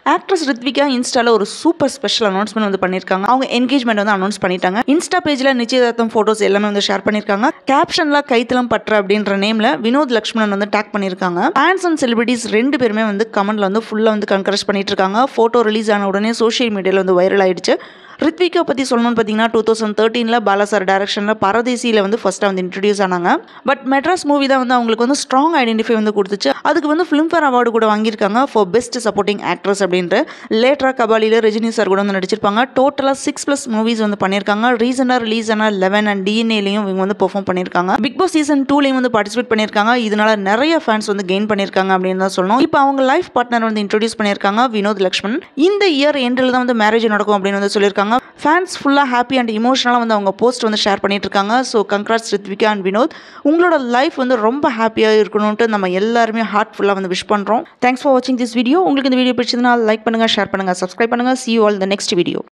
Actress Rithvika இன்ஸ்டால ஒரு super special announcement வந்து பண்ணியிருக்காங்க. அவங்க என்கேஜ்மெண்ட் வந்து அனௌன்ஸ் பண்ணிட்டாங்க. இன்ஸ்டா பேஜ்ல நிச்சயதார்த்தம் போட்டோஸ் எல்லாமே வந்து ஷேர் பண்ணியிருக்காங்க. கேப்ஷன்ல கைத்தலம் பற்ற அப்படின்ற நேம்ல வினோத் லக்ஷ்மணன் வந்து டேக் பண்ணியிருக்காங்க. ஃபேன்ஸ் அண்ட் செலிபிரிட்டிஸ் 2 பேருமே வந்து கமெண்ட்ல வந்து ஃபுல்லா வந்து கன்கரேஜ் பண்ணிட்டு இருக்காங்க. போட்டோ ரிலீஸ் ஆன உடனே சோஷியல் மீடியால வந்து வைரல் ஆயிடுச்சு. ரித்விகா பற்றி சொல்லணும்னு பார்த்தீங்கன்னா 2013 பாலாசார் டைரக்ஷனில் பரதேசியில் வந்து ஃபர்ஸ்ட்டாக வந்து இன்ட்ரடியூஸ் ஆனாங்க. பட் மெட்ராஸ் மூவி தான் வந்து அவங்களுக்கு வந்து ஸ்ட்ராங் ஐடென்டிஃபை வந்து கொடுத்துச்சு. அதுக்கு வந்து ஃபிலிம்ஃபேர் அவார்டு கூட வாங்கியிருக்காங்க ஃபார் பெஸ்ட் சப்போர்ட்டிங் ஆக்ட்ரஸ் அப்படின்ட்டு. லேட்டராக கபாலியில் ரஜினி சார் கூட வந்து நடிச்சிருப்பாங்க. டோட்டலாக 6+ மூவிஸ் வந்து பண்ணியிருக்காங்க. ரீசெண்டாக ரிலீஸ் ஆன 11 அண்ட் டிஎன்ஏலையும் இவங்க வந்து பெர்ஃபார்ம் பண்ணியிருக்காங்க. பிக் பாஸ் சீசன் 2லையும் வந்து பார்ட்டிசிபேட் பண்ணியிருக்காங்க. இதனால நிறைய ஃபேன்ஸ் வந்து கெயின் பண்ணியிருக்காங்க அப்படின்னு தான் சொல்லணும். இப்போ அவங்க லைஃப் பார்ட்னர் வந்து இன்ட்ரடியூஸ் பண்ணியிருக்காங்க வினோத் லக்ஷ்மன். இந்த இயர் எண்டில் தான் வந்து மேரேஜ் நடக்கும் அப்படின்னு வந்து சொல்லியிருக்காங்க. ஃபேன்ஸ் ஃபுல்லாக ஹாப்பி அண்ட் இமோஷனலாக வந்து அவங்க போஸ்ட் வந்து ஷேர் பண்ணிட்டு இருக்காங்க. So congrats Ritvika and Vinod. உங்களோட லைஃப் வந்து ரொம்ப ஹாப்பியாக இருக்கணும்ட்டு நம்ம எல்லாருமே ஹார்ட்ஃபுல்லாக வந்து விஷ் பண்ணுறோம். தேங்க்ஸ் ஃபார் வாட்சிங் திஸ் வீடியோ. உங்களுக்கு இந்த வீடியோ பிடிச்சதுன்னா லைக் பண்ணுங்கள், ஷேர் பண்ணுங்கள், சப்ஸ்கிரைப் பண்ணுங்கள். See you all in the next video.